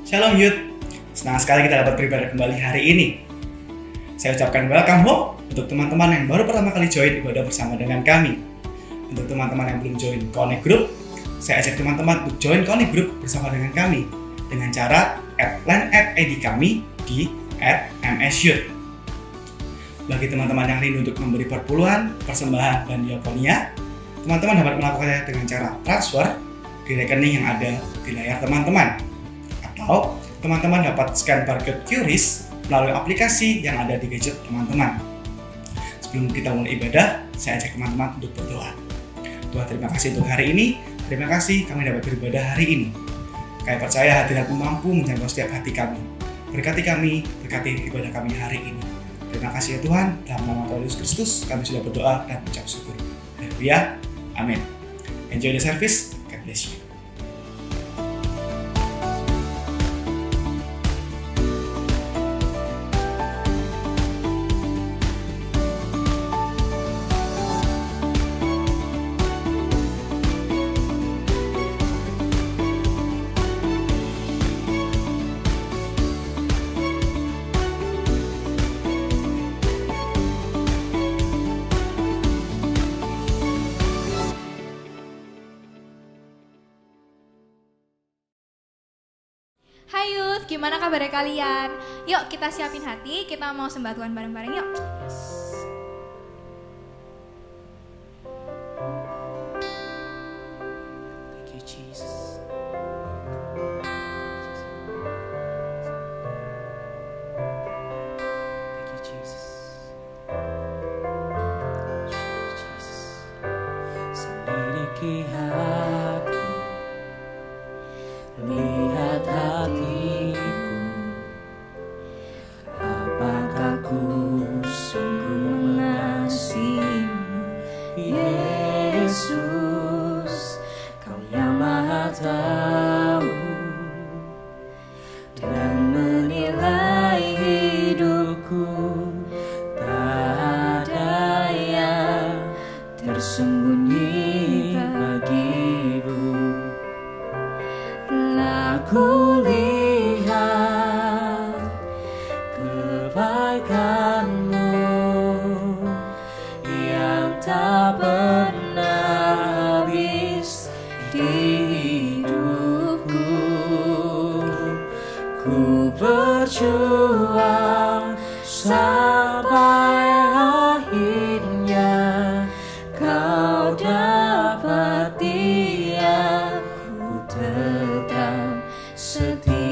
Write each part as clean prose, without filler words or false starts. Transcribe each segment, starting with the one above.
Shalom Youth, senang sekali kita dapat beribadah kembali hari ini. Saya ucapkan welcome home untuk teman-teman yang baru pertama kali join ibadah bersama dengan kami. Untuk teman-teman yang belum join Connect Group, saya ajak teman-teman untuk join Connect Group bersama dengan kami dengan cara @line@id kami di @msyouth. Bagi teman-teman yang rindu untuk memberi perpuluhan, persembahan, dan diakonia, teman-teman dapat melakukannya dengan cara transfer di rekening yang ada di layar teman-teman. Atau teman-teman dapat scan barcode QRIS melalui aplikasi yang ada di gadget teman-teman. Sebelum kita mulai ibadah, saya ajak teman-teman untuk berdoa. Tuhan, terima kasih untuk hari ini. Terima kasih kami dapat beribadah hari ini. Kami percaya hadirat-Mu mampu menjangkau setiap hati kami. Berkati kami, berkati ibadah kami hari ini. Terima kasih ya Tuhan, dalam nama Tuhan Yesus Kristus kami sudah berdoa dan mengucap syukur. Haleluya, amin. Enjoy the service, God bless you. Hai Youth, gimana kabarnya kalian? Yuk kita siapin hati, kita mau sembah Tuhan bareng-bareng yuk. Thank you, Jesus. Thank you, Jesus. Selidiki hati, lihat hatiku, apakah ku sungguh mengasihimu, Yesus, Kau yang Maha Tahu dan menilai hidupku, tak ada yang tersembunyi bagimu. Aku lihat kebaikan-Mu yang tak pernah habis di hidupku. Ku berjuang sampai akhirnya Kau dapati aku tetap setia.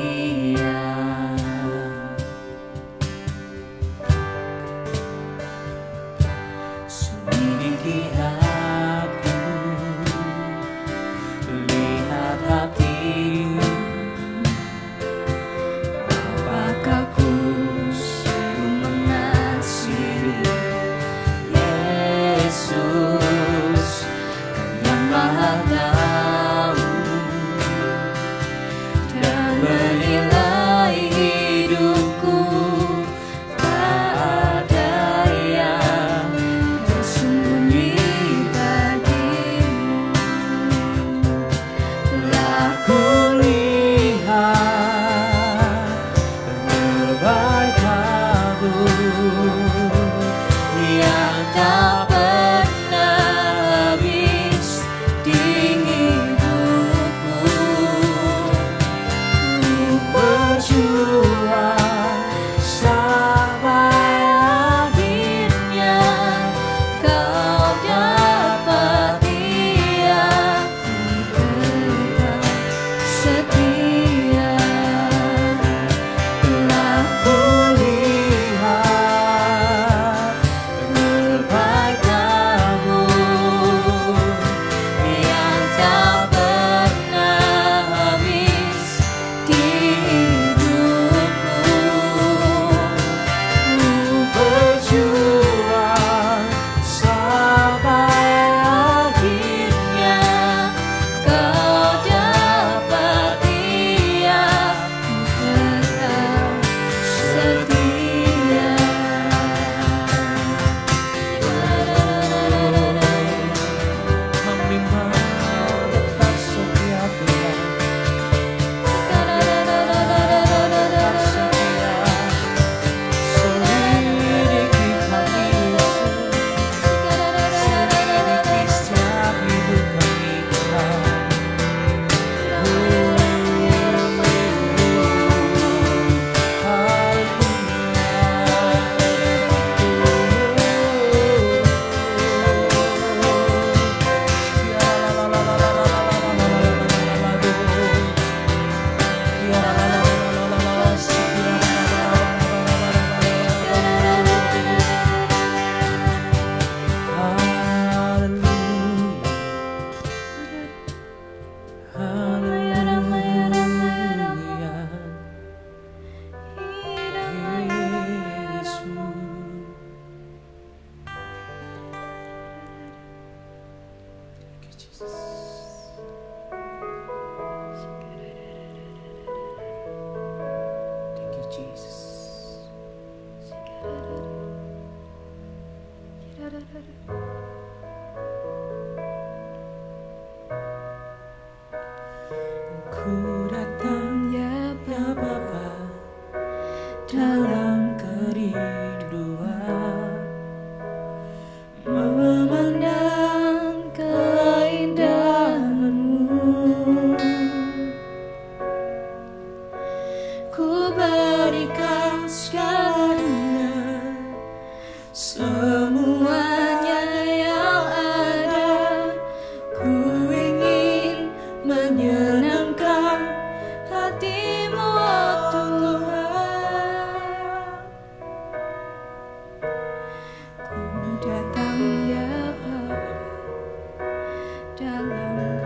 dalam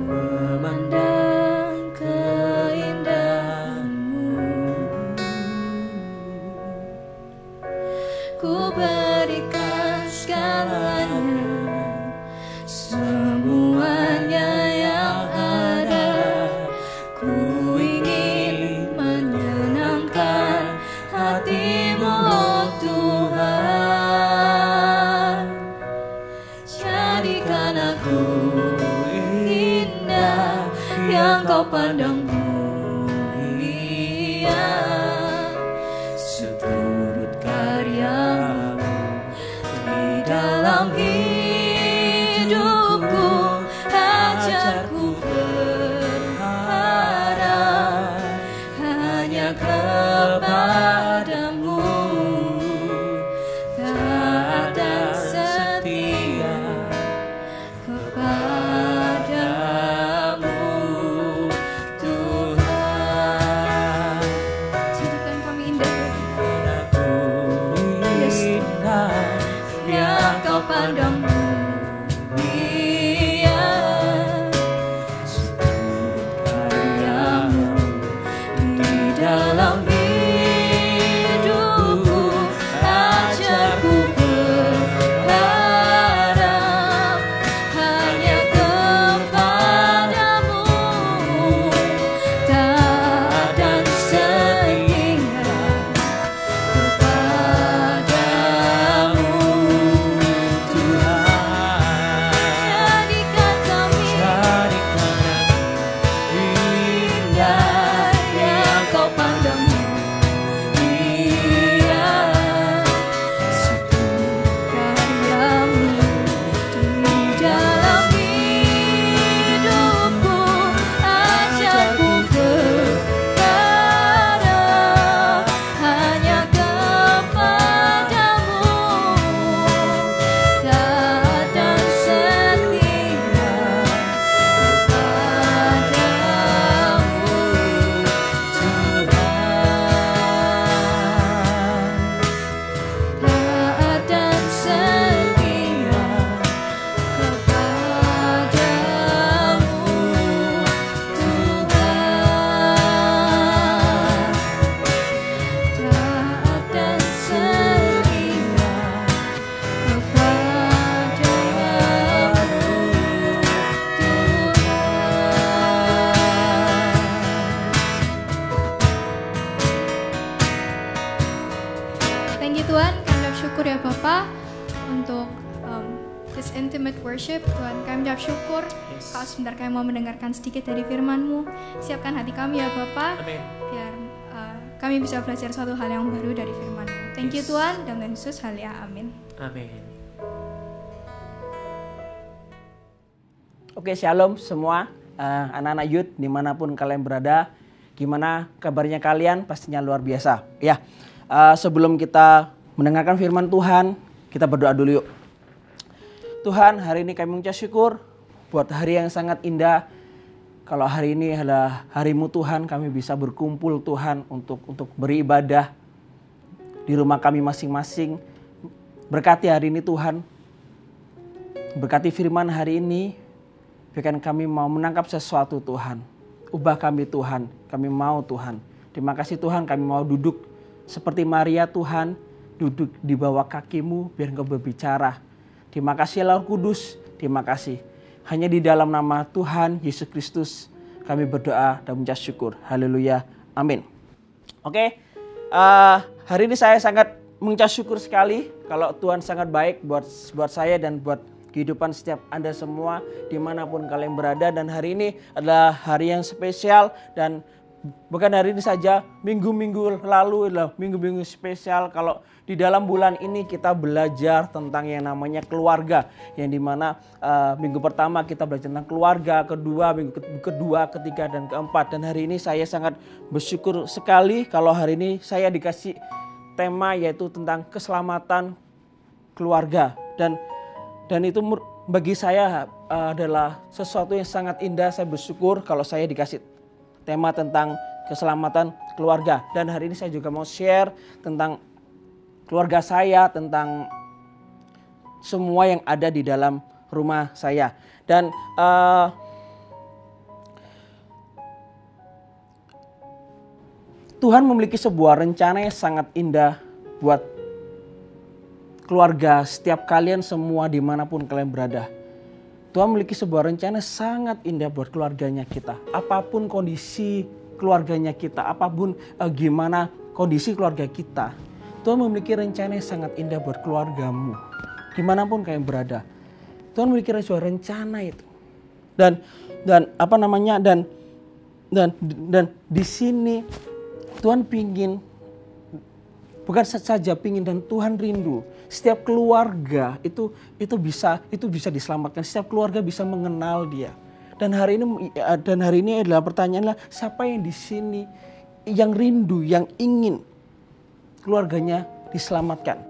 Memandang keindahan-Mu, ku berikan segalanya, semuanya yang ada. Ku ingin menyenangkan hati-Mu, oh Tuhan. Jadikan aku indah yang Kau pandang mulia, seturut karya-Mu di dalam hidupku. Ajarku berharap hanya kepada-Mu, taat dan setia kepada-Mu, Tuhan. Jadikan kami indah aku indah yang Kau pandang mulia, seturut karya-Mu di dalam hidupku. Ajarku berharap hanya kepada-Mu, taat dan setia kepada-Mu, Tuhan. jadikan kami Jadikan indah yang Kau pandang mulia, seturut karya-Mu di dalam hidupku. Ajarku berharap hanya kepada-Mu, taat dan setia kepada-Mu, Tuhan. Taat dan setia kepada-Mu, Tuhan. Taat dan setia kepada-Mu, Tuhan. Thank you Tuhan, kami ucap syukur ya Bapa untuk this intimate worship. Tuhan, kami ucap syukur kalau sebentar kami mau mendengarkan sedikit dari firman-Mu. Siapkan hati kami ya Bapa, Amin. biar kami bisa belajar suatu hal yang baru dari firman-Mu. Thank you Yes. Tuhan, dalam Yesus halia, amin. Amin. Oke, shalom semua anak-anak youth dimanapun kalian berada. Gimana kabarnya kalian? Pastinya luar biasa. Ya, sebelum kita mendengarkan firman Tuhan, kita berdoa dulu yuk. Tuhan, hari ini kami mengucap syukur buat hari yang sangat indah. Kalau hari ini adalah hari-Mu Tuhan, kami bisa berkumpul Tuhan untuk beribadah di rumah kami masing-masing. Berkati hari ini Tuhan. Berkati firman hari ini. Biarkan kami mau menangkap sesuatu Tuhan. Ubah kami Tuhan. Kami mau Tuhan. Terima kasih Tuhan, kami mau duduk seperti Maria Tuhan. Duduk di bawah kaki-Mu biar Engkau berbicara. Terima kasih Roh Kudus. Terima kasih. Hanya di dalam nama Tuhan Yesus Kristus kami berdoa dan mengucap syukur. Haleluya. Amin. Oke. Hari ini saya sangat mengucap syukur sekali kalau Tuhan sangat baik buat saya dan buat kehidupan setiap Anda semua dimanapun kalian berada. Dan hari ini adalah hari yang spesial, dan bukan hari ini saja, minggu-minggu lalu adalah minggu-minggu spesial. Kalau di dalam bulan ini kita belajar tentang yang namanya keluarga, yang dimana minggu pertama kita belajar tentang keluarga, minggu kedua, ketiga, dan keempat. Dan hari ini saya sangat bersyukur sekali kalau hari ini saya dikasih tema yaitu tentang keselamatan keluarga. Dan itu bagi saya adalah sesuatu yang sangat indah. Saya bersyukur kalau saya dikasih tema tentang keselamatan keluarga. Dan hari ini saya juga mau share tentang keluarga saya, tentang semua yang ada di dalam rumah saya. Dan Tuhan memiliki sebuah rencana yang sangat indah buat keluarga setiap kalian semua dimanapun kalian berada. Tuhan memiliki sebuah rencana sangat indah buat keluarganya kita. Apapun kondisi keluarganya kita, apapun gimana kondisi keluarga kita, Tuhan memiliki rencana yang sangat indah buat keluargamu. Dimanapun kalian berada, Tuhan memiliki sebuah rencana itu. Dan di sini Tuhan pingin, bukan saja pingin, dan Tuhan rindu setiap keluarga itu bisa diselamatkan. Setiap keluarga bisa mengenal Dia. Dan hari ini adalah pertanyaannya, siapa yang di sini yang rindu, yang ingin keluarganya diselamatkan?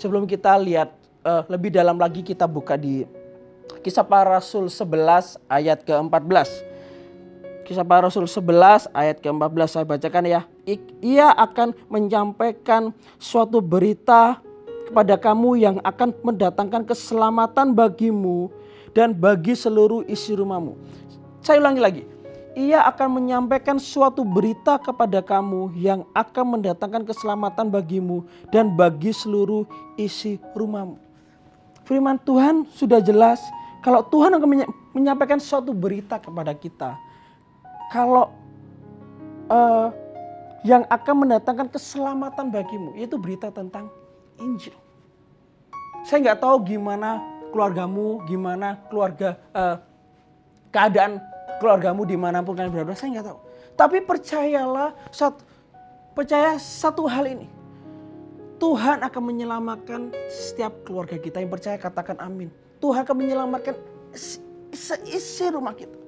Sebelum kita lihat lebih dalam lagi, kita buka di Kisah Para Rasul 11 ayat ke-14. Kisah Para Rasul 11 ayat ke-14 saya bacakan ya. Ia akan menyampaikan suatu berita kepada kamu yang akan mendatangkan keselamatan bagimu dan bagi seluruh isi rumahmu. Saya ulangi lagi. Ia akan menyampaikan suatu berita kepada kamu yang akan mendatangkan keselamatan bagimu dan bagi seluruh isi rumahmu. Firman Tuhan sudah jelas kalau Tuhan akan menyampaikan suatu berita kepada kita. Kalau yang akan mendatangkan keselamatan bagimu, yaitu berita tentang Injil. Saya nggak tahu gimana keluargamu, gimana keadaan keluargamu dimanapun kalian berada, saya nggak tahu. Tapi percaya satu hal ini. Tuhan akan menyelamatkan setiap keluarga kita. Yang percaya katakan amin. Tuhan akan menyelamatkan seisi rumah kita.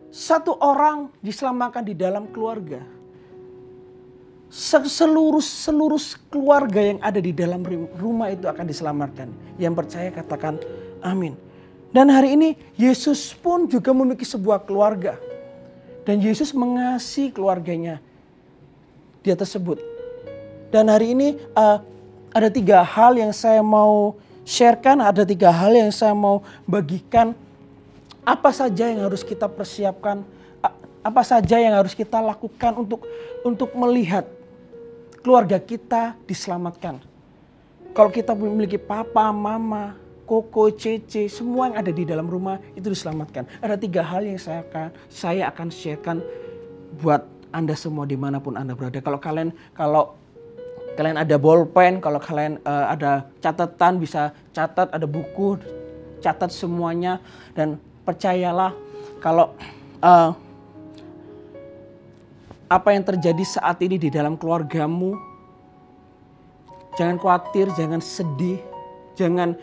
Satu orang diselamatkan di dalam keluarga. Seluruh keluarga yang ada di dalam rumah itu akan diselamatkan. Yang percaya katakan amin. Dan hari ini Yesus pun juga memiliki sebuah keluarga. Dan Yesus mengasihi keluarganya dia tersebut. Dan hari ini ada 3 hal yang saya mau sharekan. Ada 3 hal yang saya mau bagikan. Apa saja yang harus kita persiapkan. Apa saja yang harus kita lakukan untuk melihat keluarga kita diselamatkan. Kalau kita memiliki papa, mama, koko, cece, semua yang ada di dalam rumah itu diselamatkan. Ada 3 hal yang saya akan sharekan buat Anda semua dimanapun Anda berada. Kalau kalian ada bolpen, kalau kalian ada catatan, bisa catat, ada buku, catat semuanya. Dan percayalah kalau apa yang terjadi saat ini di dalam keluargamu, jangan khawatir, jangan sedih, jangan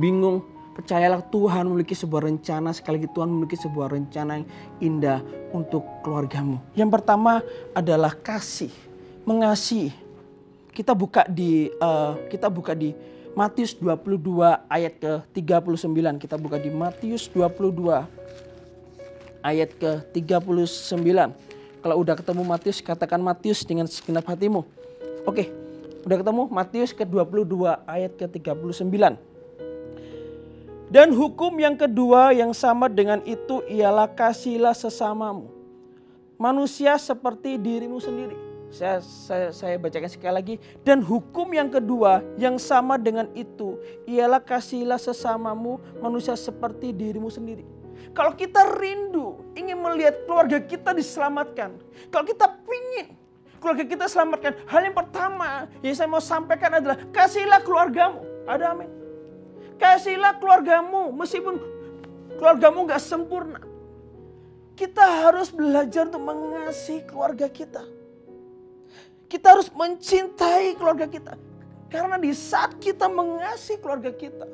bingung. Percayalah Tuhan memiliki sebuah rencana, sekali lagi Tuhan memiliki sebuah rencana yang indah untuk keluargamu. Yang pertama adalah kasih, mengasihi. Kita buka di Matius 22 ayat ke-39. Kita buka di Matius 22 ayat ke-39. Kalau udah ketemu Matius, katakan Matius dengan segenap hatimu. Oke, udah ketemu Matius ke-22 ayat ke-39. Dan hukum yang kedua yang sama dengan itu ialah kasihilah sesamamu, manusia seperti dirimu sendiri. Saya bacakan sekali lagi. Dan hukum yang kedua yang sama dengan itu ialah kasihilah sesamamu, manusia seperti dirimu sendiri. Kalau kita rindu ingin melihat keluarga kita diselamatkan, kalau kita ingin keluarga kita selamatkan, hal yang pertama yang saya mau sampaikan adalah kasihilah keluargamu. Ada amin. Kasihilah keluargamu meskipun keluargamu gak sempurna. Kita harus belajar untuk mengasihi keluarga kita. Kita harus mencintai keluarga kita. Karena di saat kita mengasihi keluarga kita,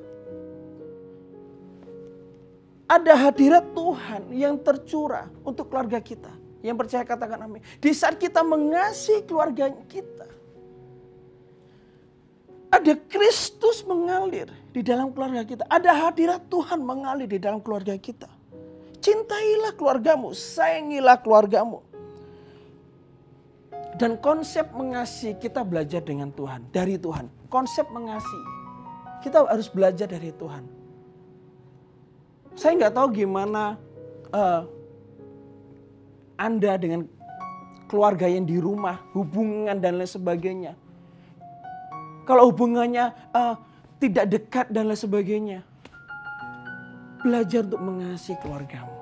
ada hadirat Tuhan yang tercurah untuk keluarga kita. Yang percaya katakan amin. Di saat kita mengasihi keluarga kita, ada Kristus mengalir di dalam keluarga kita. Ada hadirat Tuhan mengalir di dalam keluarga kita. Cintailah keluargamu, sayangilah keluargamu. Dan konsep mengasihi, kita belajar dengan Tuhan, dari Tuhan. Konsep mengasihi, kita harus belajar dari Tuhan. Saya nggak tahu gimana Anda dengan keluarga yang di rumah, hubungan dan lain sebagainya. Kalau hubungannya tidak dekat dan lain sebagainya. Belajar untuk mengasihi keluargamu.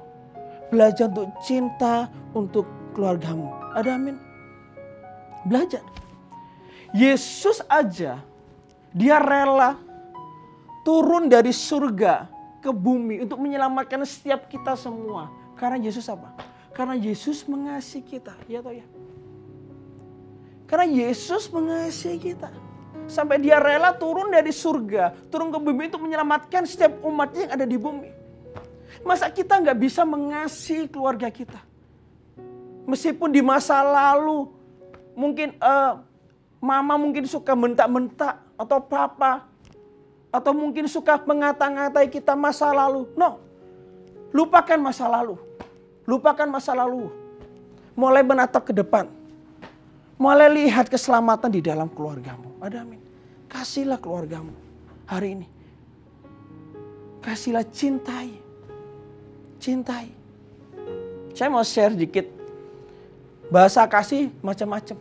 Belajar untuk cinta untuk keluargamu. Ada amin? Belajar. Yesus aja, dia rela turun dari surga ke bumi untuk menyelamatkan setiap kita semua. Karena Yesus apa? Karena Yesus mengasihi kita. Ya toh ya? Karena Yesus mengasihi kita. Sampai dia rela turun dari surga, turun ke bumi untuk menyelamatkan setiap umatnya yang ada di bumi. Masa kita nggak bisa mengasihi keluarga kita? Meskipun di masa lalu mungkin mama mungkin suka bentak-bentak atau papa. Atau mungkin suka mengata-ngatai kita masa lalu. No, lupakan masa lalu. Lupakan masa lalu. Mulai menatap ke depan. Mulai lihat keselamatan di dalam keluargamu. Ada amin. Kasihlah keluargamu hari ini. Kasihlah, cintai. Cintai. Saya mau share dikit. Bahasa kasih macam-macam.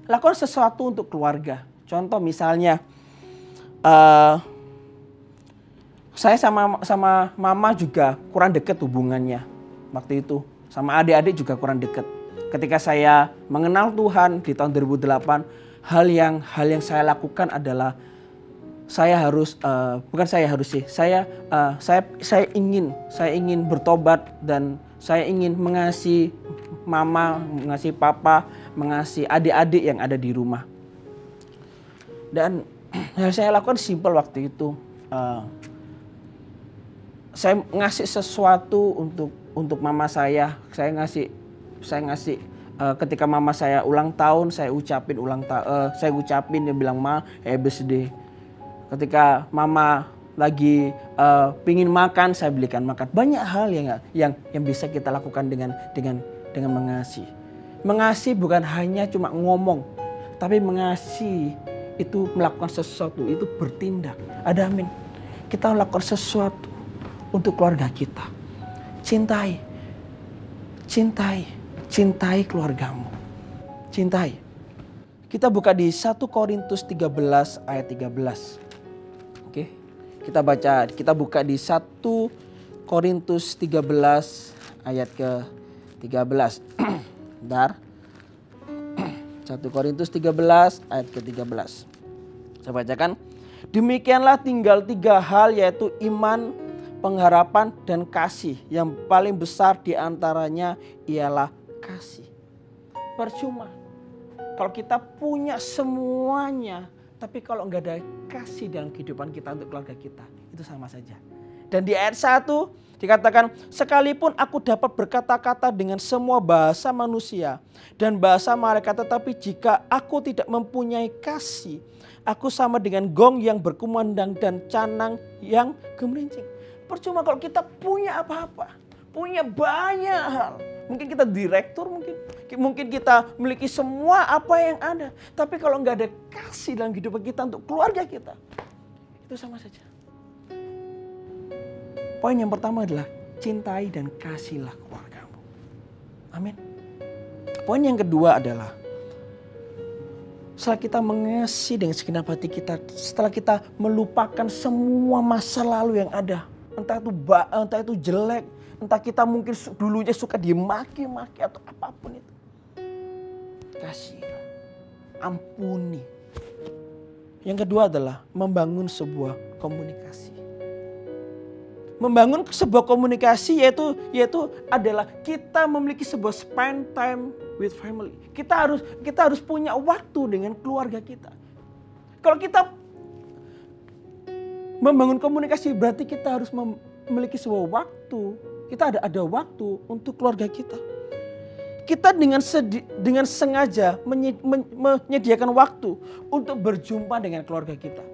Lakukan sesuatu untuk keluarga. Contoh misalnya, saya sama mama juga kurang dekat hubungannya waktu itu. Sama adik-adik juga kurang dekat. Ketika saya mengenal Tuhan di tahun 2008, hal yang saya lakukan adalah saya ingin bertobat dan saya ingin mengasihi mama, mengasihi papa, mengasihi adik-adik yang ada di rumah. Dan yang saya lakukan simpel waktu itu, saya ngasih sesuatu untuk mama saya. Saya ngasih ketika mama saya ulang tahun, saya ucapin dia bilang ma happy birthday. Ketika mama lagi pingin makan, saya belikan makan. Banyak hal yang bisa kita lakukan dengan mengasihi. Mengasihi bukan hanya cuma ngomong, tapi mengasihi itu melakukan sesuatu, itu bertindak. Ada amin. Kita melakukan sesuatu untuk keluarga kita. Cintai. Cintai. Cintai keluargamu. Cintai. Kita buka di 1 Korintus 13 ayat 13. Oke. Kita buka di 1 Korintus 13 ayat ke-13. Bentar. 1 Korintus 13 ayat ke-13. Saya bacakan. Demikianlah tinggal 3 hal, yaitu iman, pengharapan, dan kasih. Yang paling besar di antaranya ialah kasih. Percuma kalau kita punya semuanya, tapi kalau nggak ada kasih dalam kehidupan kita untuk keluarga kita, itu sama saja. Dan di ayat 1 dikatakan, sekalipun aku dapat berkata-kata dengan semua bahasa manusia dan bahasa malaikat, tetapi jika aku tidak mempunyai kasih, aku sama dengan gong yang berkumandang dan canang yang gemerincing. Percuma kalau kita punya apa-apa, punya banyak hal. Mungkin kita direktur, mungkin kita memiliki semua apa yang ada. Tapi kalau nggak ada kasih dalam kehidupan kita untuk keluarga kita, itu sama saja. Poin yang pertama adalah cintai dan kasihlah keluargamu. Amin. Poin yang kedua adalah setelah kita mengasihi dengan segenap hati kita, setelah kita melupakan semua masa lalu yang ada, entah itu jelek, entah kita mungkin dulunya suka dimaki-maki atau apapun itu, kasih, ampuni. Yang kedua adalah membangun sebuah komunikasi. Membangun sebuah komunikasi yaitu adalah kita memiliki sebuah spend time with family. Kita harus punya waktu dengan keluarga kita. Kalau kita membangun komunikasi berarti kita harus memiliki sebuah waktu. Kita ada waktu untuk keluarga kita. Kita dengan sengaja menyediakan waktu untuk berjumpa dengan keluarga kita.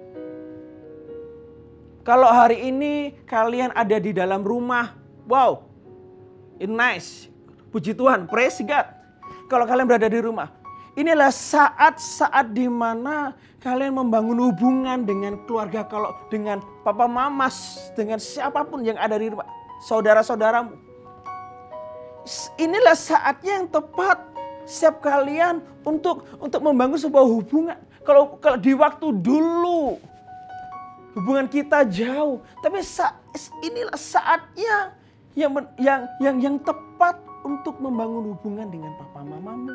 Kalau hari ini kalian ada di dalam rumah, wow, it's nice. Puji Tuhan, praise God. kalau kalian berada di rumah. Inilah saat-saat di mana kalian membangun hubungan dengan keluarga, kalau dengan papa mama, dengan siapapun yang ada di rumah, saudara-saudaramu. Inilah saatnya yang tepat setiap kalian untuk membangun sebuah hubungan. Kalau di waktu dulu hubungan kita jauh, tapi inilah saatnya yang tepat untuk membangun hubungan dengan papa mamamu,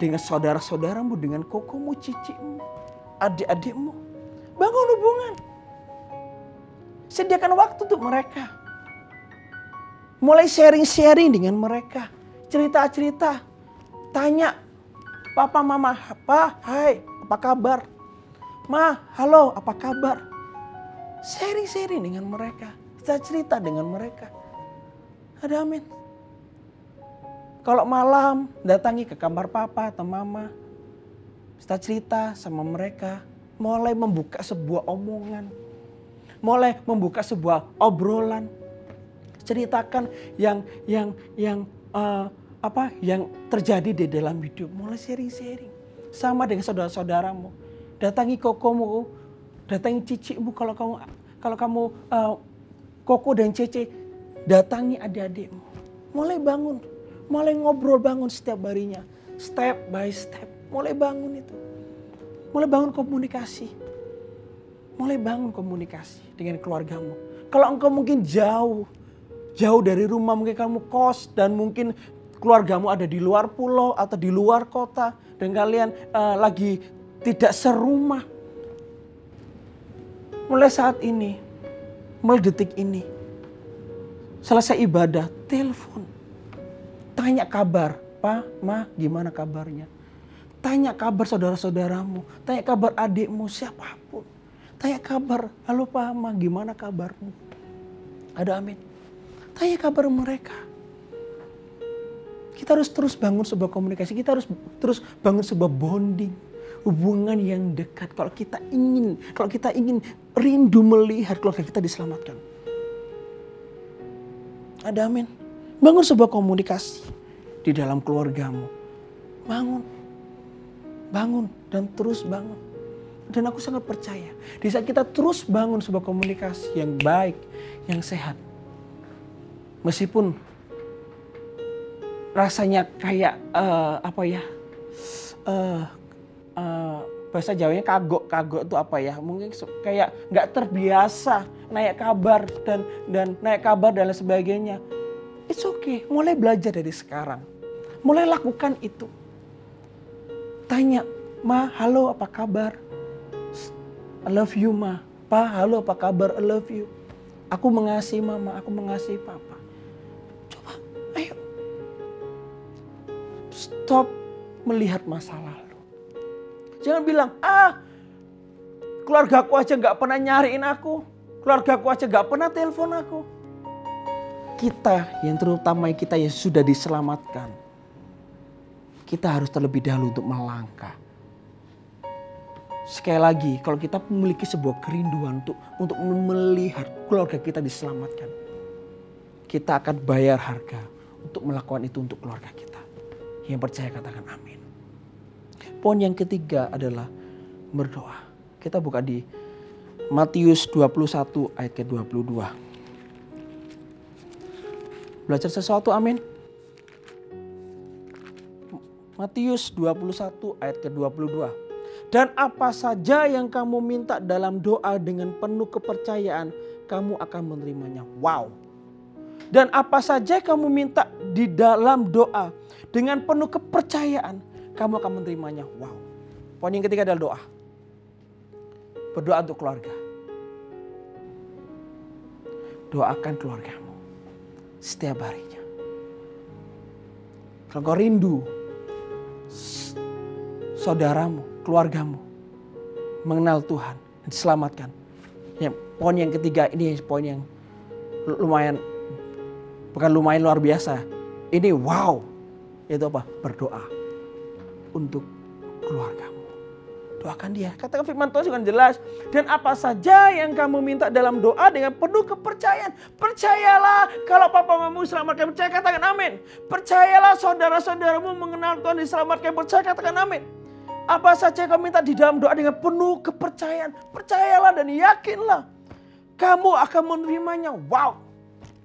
dengan saudara-saudaramu, dengan kokomu, cicimu, adik-adikmu. Bangun hubungan. Sediakan waktu untuk mereka. Mulai sharing-sharing dengan mereka. Cerita-cerita. Tanya, papa, mama, apa? Hai, apa kabar? Ma, halo, apa kabar? Sharing-sharing dengan mereka. Cerita dengan mereka. Ada amin. Kalau malam datangi ke kamar papa atau mama, cerita sama mereka, mulai membuka sebuah omongan, mulai membuka sebuah obrolan, ceritakan yang terjadi di dalam hidup, mulai sharing sama dengan saudara-saudaramu. Datangi kokomu, datangi cicimu kalau kamu koko dan cece, datangi adik-adikmu, mulai bangun. Mulai ngobrol, bangun setiap harinya. Step by step. Mulai bangun itu. Mulai bangun komunikasi. Mulai bangun komunikasi dengan keluargamu. Kalau engkau mungkin jauh dari rumah, mungkin kamu kos dan mungkin keluargamu ada di luar pulau atau di luar kota. Dan kalian lagi tidak serumah. Mulai saat ini, mulai detik ini. Selesai ibadah, telepon. Tanya kabar, Pak, Ma, gimana kabarnya? Tanya kabar saudara-saudaramu, tanya kabar adikmu, siapapun. Tanya kabar, halo Pak, Ma, gimana kabarmu? Ada amin. Tanya kabar mereka. Kita harus terus bangun sebuah komunikasi, kita harus terus bangun sebuah bonding. Hubungan yang dekat, kalau kita ingin rindu melihat keluarga kita diselamatkan. Ada amin. Bangun sebuah komunikasi di dalam keluargamu. Bangun dan terus bangun. Dan aku sangat percaya di saat kita terus bangun sebuah komunikasi yang baik, yang sehat. Meskipun rasanya kayak bahasa Jawanya kagok itu apa ya? Mungkin kayak nggak terbiasa naik kabar dan naik kabar dan lain sebagainya. It's okay, mulai belajar dari sekarang. Mulai lakukan itu. Tanya, Ma, halo apa kabar? I love you, Ma. Pa, halo apa kabar? I love you. Aku mengasihi Mama, aku mengasihi Papa. Coba, ayo. Stop melihat masa lalu. Jangan bilang, keluargaku aja gak pernah nyariin aku. Keluargaku aja gak pernah telepon aku. Kita yang terutama kita yang sudah diselamatkan. Kita harus terlebih dahulu untuk melangkah. Sekali lagi, kalau kita memiliki sebuah kerinduan untuk melihat keluarga kita diselamatkan. Kita akan bayar harga untuk melakukan itu untuk keluarga kita. Yang percaya katakan amin. Poin yang ketiga adalah berdoa. Kita buka di Matius 21 ayat ke-22. Belajar sesuatu, amin. Matius 21 ayat ke-22. Dan apa saja yang kamu minta dalam doa dengan penuh kepercayaan, kamu akan menerimanya. Wow. Dan apa saja kamu minta di dalam doa dengan penuh kepercayaan, kamu akan menerimanya. Wow. Poin yang ketiga adalah doa. Berdoa untuk keluarga. Doakan keluargamu setiap harinya. Kalau kau rindu saudaramu, keluargamu mengenal Tuhan dan diselamatkan. Ya, poin yang ketiga ini poin yang lumayan, bukan lumayan luar biasa. Ini wow. Itu apa? Berdoa untuk keluargamu. Doakan dia. Katakan firman Tuhan dengan jelas. Dan apa saja yang kamu minta dalam doa dengan penuh kepercayaan. Percayalah kalau papa mamamu diselamatkan. Percaya, katakan amin. Percayalah saudara-saudaramu mengenal Tuhan diselamatkan. Percaya, katakan amin. Apa saja yang kamu minta di dalam doa dengan penuh kepercayaan. Percayalah dan yakinlah. Kamu akan menerimanya. Wow.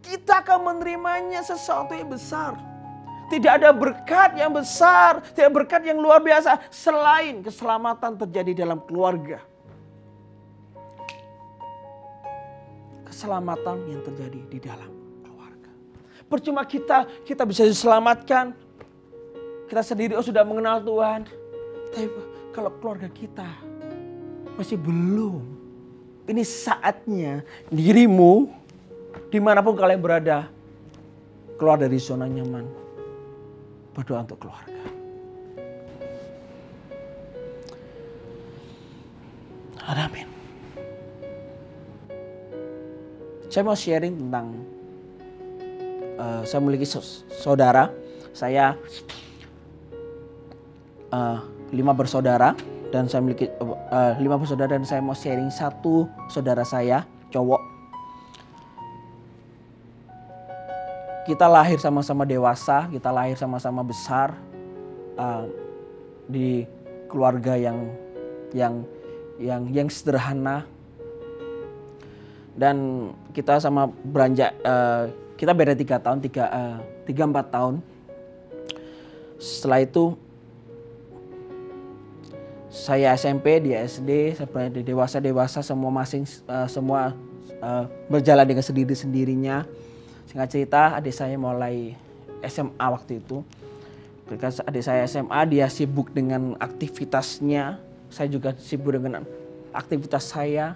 Kita akan menerimanya sesuatu yang besar. Tidak ada berkat yang besar, tidak berkat yang luar biasa selain keselamatan terjadi dalam keluarga. Keselamatan yang terjadi di dalam keluarga. Percuma kita bisa diselamatkan. Kita sendiri sudah mengenal Tuhan. Tapi kalau keluarga kita masih belum. Ini saatnya dirimu dimanapun kalian berada keluar dari zona nyaman. Berdoa untuk keluarga. Amin. Saya mau sharing tentang saya memiliki saudara. Saya 5 bersaudara dan saya memiliki 5 bersaudara dan saya mau sharing satu saudara saya cowok. Kita lahir sama-sama dewasa, kita lahir sama-sama besar di keluarga yang sederhana, dan kita sama beranjak kita beda 3 tahun, 3-4 tahun. Setelah itu saya SMP, dia SD, saya dewasa semua berjalan dengan sendirinya. Singkat cerita, adik saya mulai SMA waktu itu. Ketika adik saya SMA, dia sibuk dengan aktivitasnya. Saya juga sibuk dengan aktivitas saya.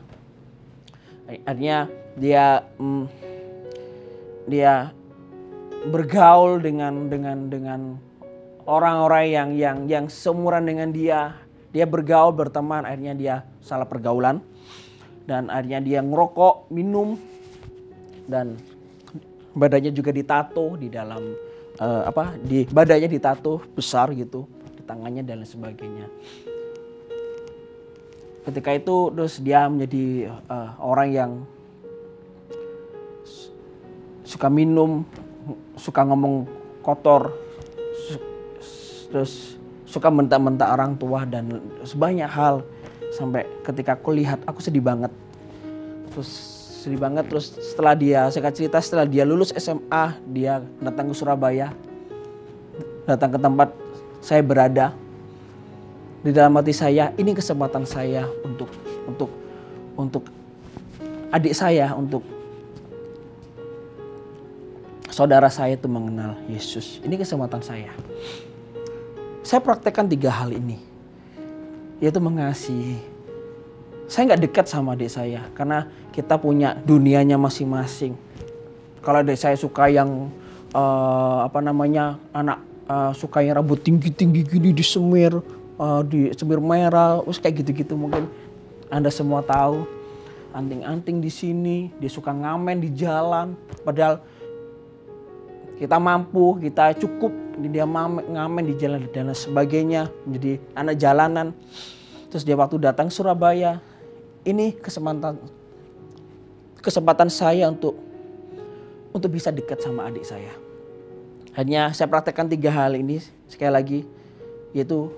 Akhirnya dia bergaul dengan orang-orang yang seumuran dengan dia. Dia bergaul, berteman, akhirnya dia salah pergaulan. Dan akhirnya dia ngerokok, minum, dan badannya juga ditato di dalam di badannya ditato besar gitu, di tangannya dan lain sebagainya. Ketika itu terus dia menjadi orang yang suka minum, suka ngomong kotor, terus suka mentak-mentak orang tua dan sebanyak hal, sampai ketika aku lihat aku sedih banget. Terus setelah dia lulus SMA, dia datang ke Surabaya, datang ke tempat saya berada. Di dalam hati saya, ini kesempatan saya untuk adik saya, untuk saudara saya itu mengenal Yesus. Ini kesempatan saya. Saya praktekkan 3 hal ini, yaitu mengasihi. Saya nggak dekat sama adik saya karena kita punya dunianya masing-masing. Kalau adik saya suka yang suka yang rambut tinggi-tinggi gini disemir merah, terus kayak gitu-gitu, mungkin Anda semua tahu. Anting-anting di sini, dia suka ngamen di jalan, padahal kita mampu, kita cukup, dia ngamen di jalan dan sebagainya, menjadi anak jalanan. Terus dia waktu datang Surabaya, ini kesempatan saya untuk bisa dekat sama adik saya. Hanya saya praktekkan 3 hal ini sekali lagi, yaitu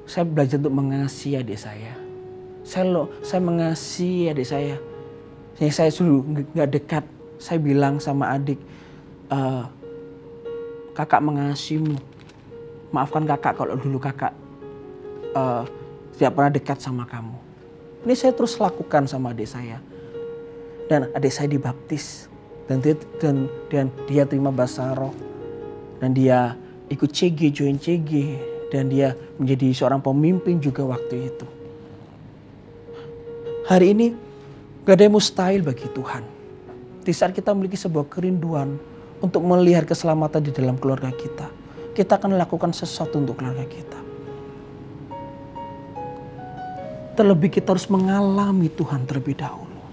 saya belajar untuk mengasihi adik saya. Saya mengasihi adik saya. Yang saya suruh nggak dekat, saya bilang sama adik, kakak mengasihimu. Maafkan kakak kalau dulu kakak tidak pernah dekat sama kamu. Ini saya terus lakukan sama adik saya. Dan adik saya dibaptis. Dan dia terima bahasa roh. Dan dia ikut join CG. Dan dia menjadi seorang pemimpin juga waktu itu. Hari ini gak ada yang mustahil bagi Tuhan. Di saat kita memiliki sebuah kerinduan untuk melihat keselamatan di dalam keluarga kita, kita akan lakukan sesuatu untuk keluarga kita. Terlebih kita harus mengalami Tuhan terlebih dahulu.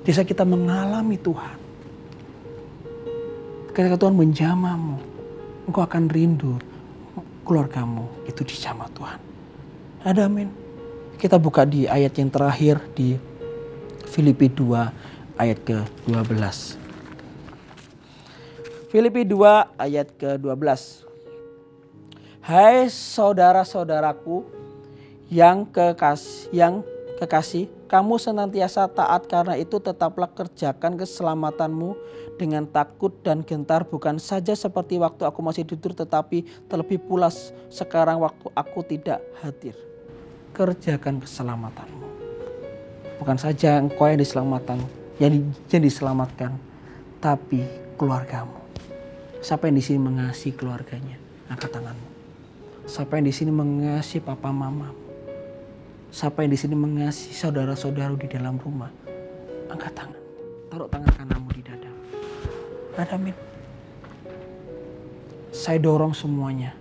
Di saat kita mengalami Tuhan, ketika Tuhan menjamahmu, engkau akan rindu keluargamu itu dijamah Tuhan. Ada amin. Kita buka di ayat yang terakhir di Filipi 2 ayat ke-12. Filipi 2 ayat ke-12. Hai saudara-saudaraku yang kekasih, kamu senantiasa taat, karena itu tetaplah kerjakan keselamatanmu dengan takut dan gentar, bukan saja seperti waktu aku masih hidup, tetapi terlebih pula sekarang waktu aku tidak hadir. Kerjakan keselamatanmu. Bukan saja engkau yang diselamatkan, tapi keluargamu. Siapa yang di sini mengasihi keluarganya? Angkat tanganmu. Siapa yang di sini mengasihi papa mama? Siapa yang di sini mengasihi saudara-saudara di dalam rumah? Angkat tangan. Taruh tangan kananmu di dada. Amin. Saya dorong semuanya.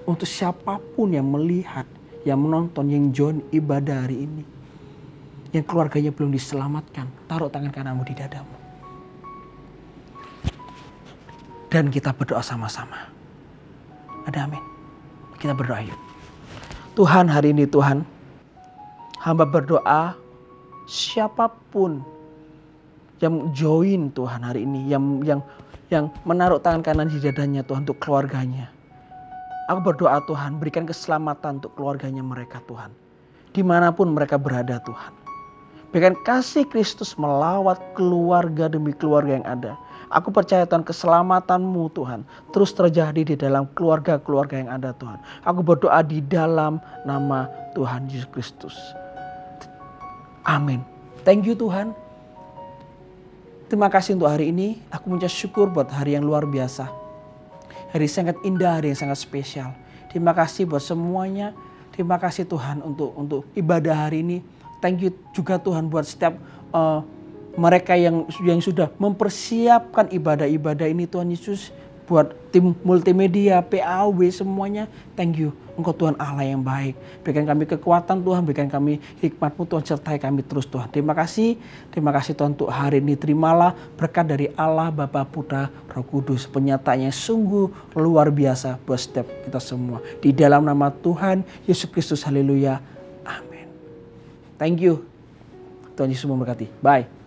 Untuk siapapun yang melihat, yang menonton, yang join ibadah hari ini, yang keluarganya belum diselamatkan, taruh tangan kananmu di dadamu. Dan kita berdoa sama-sama. Amin. Kita berdoa yuk. Tuhan, hari ini Tuhan, hamba berdoa siapapun yang join Tuhan hari ini, yang menaruh tangan kanan di dadanya Tuhan untuk keluarganya. Aku berdoa Tuhan, berikan keselamatan untuk keluarganya mereka Tuhan. Dimanapun mereka berada Tuhan. Berikan kasih Kristus melawat keluarga demi keluarga yang ada. Aku percaya Tuhan, keselamatan-Mu Tuhan terus terjadi di dalam keluarga-keluarga yang ada Tuhan. Aku berdoa di dalam nama Tuhan Yesus Kristus. Amin. Thank you Tuhan. Terima kasih untuk hari ini. Aku mengucap syukur buat hari yang luar biasa. Hari sangat indah, hari yang sangat spesial. Terima kasih buat semuanya. Terima kasih Tuhan untuk ibadah hari ini. Thank you juga Tuhan buat setiap mereka yang sudah mempersiapkan ibadah-ibadah ini Tuhan Yesus. Buat tim multimedia, PAW semuanya. Thank you. Engkau Tuhan Allah yang baik. Berikan kami kekuatan Tuhan. Berikan kami hikmat-Mu Tuhan. Sertai kami terus Tuhan. Terima kasih. Terima kasih Tuhan untuk hari ini. Terimalah berkat dari Allah, Bapa, Putra, Roh Kudus. Penyataannya sungguh luar biasa buat setiap kita semua. Di dalam nama Tuhan Yesus Kristus. Haleluya. Amin. Thank you. Tuhan Yesus memberkati. Bye.